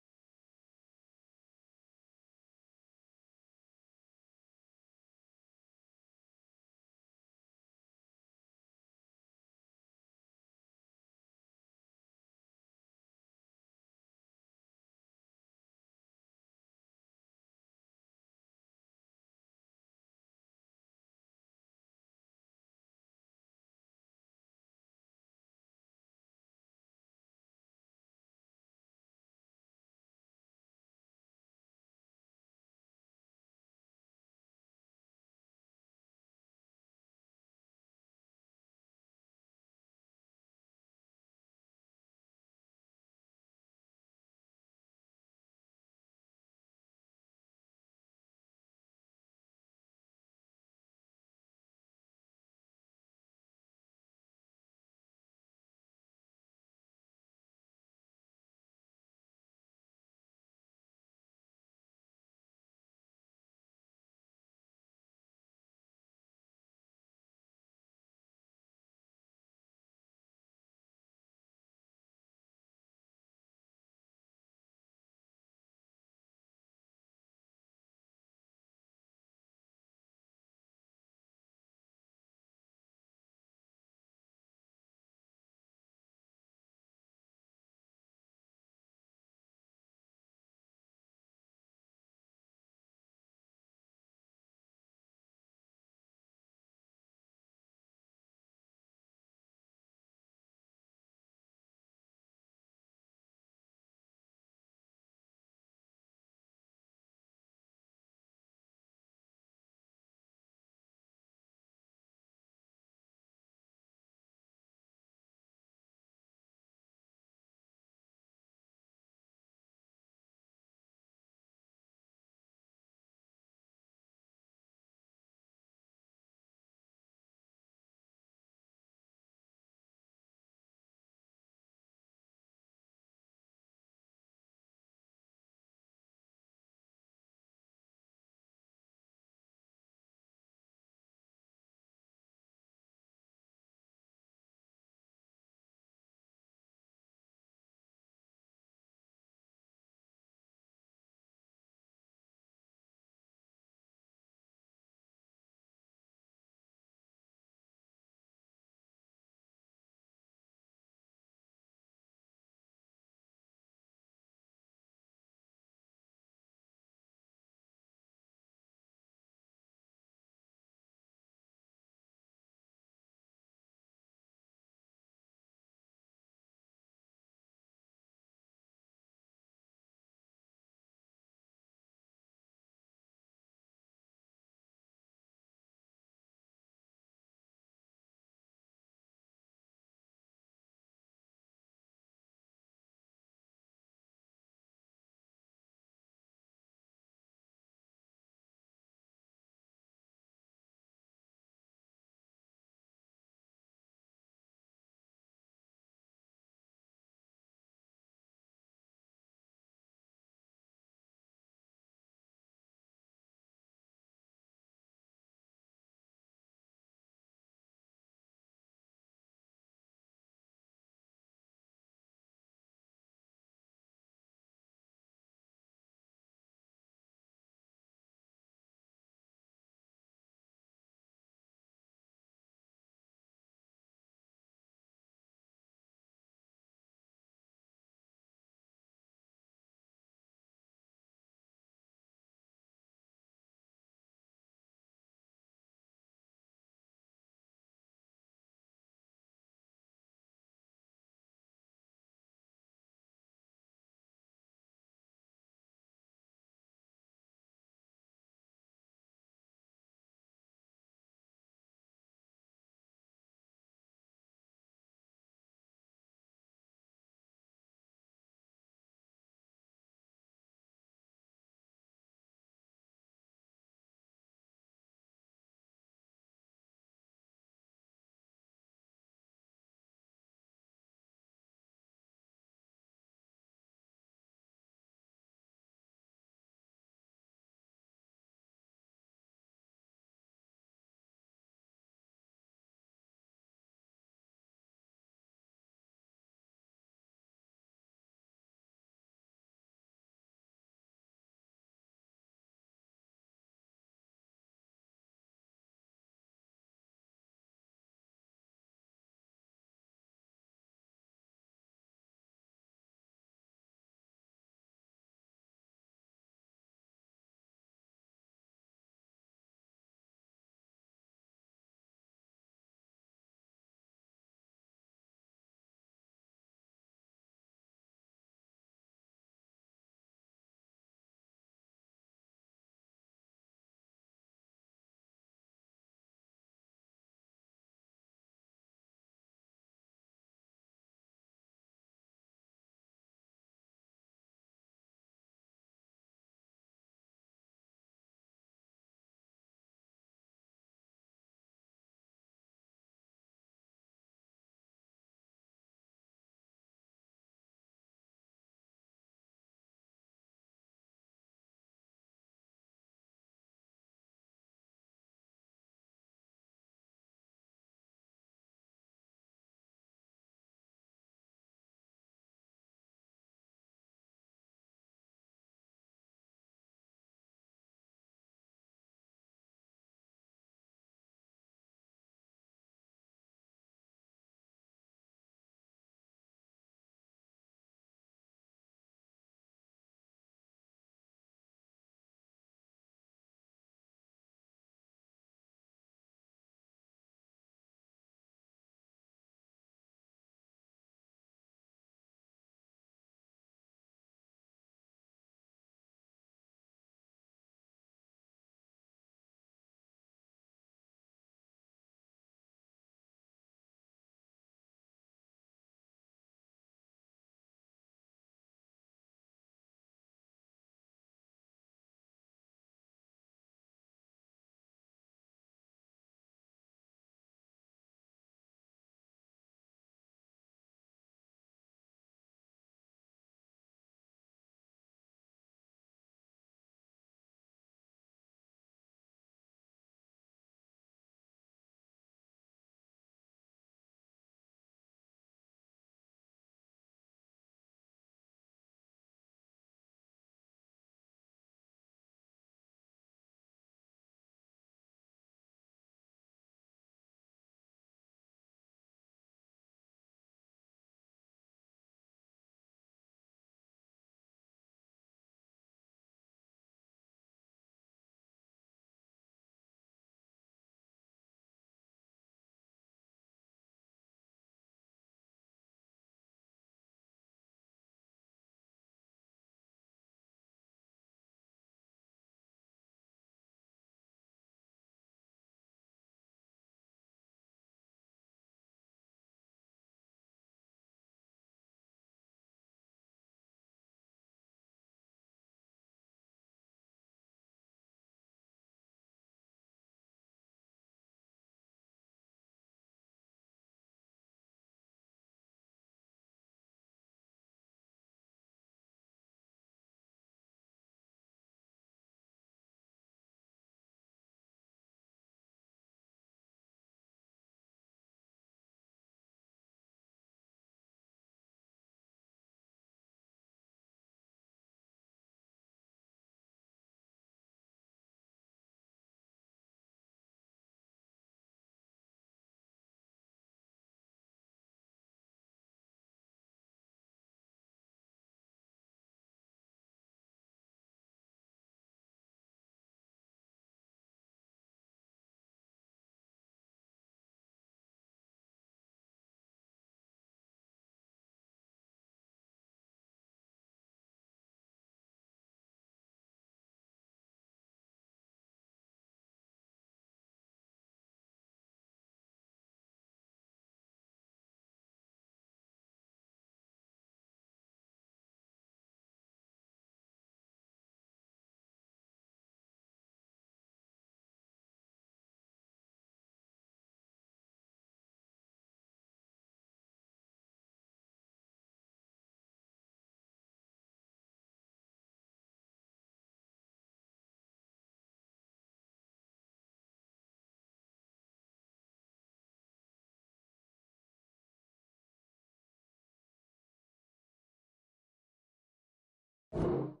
it.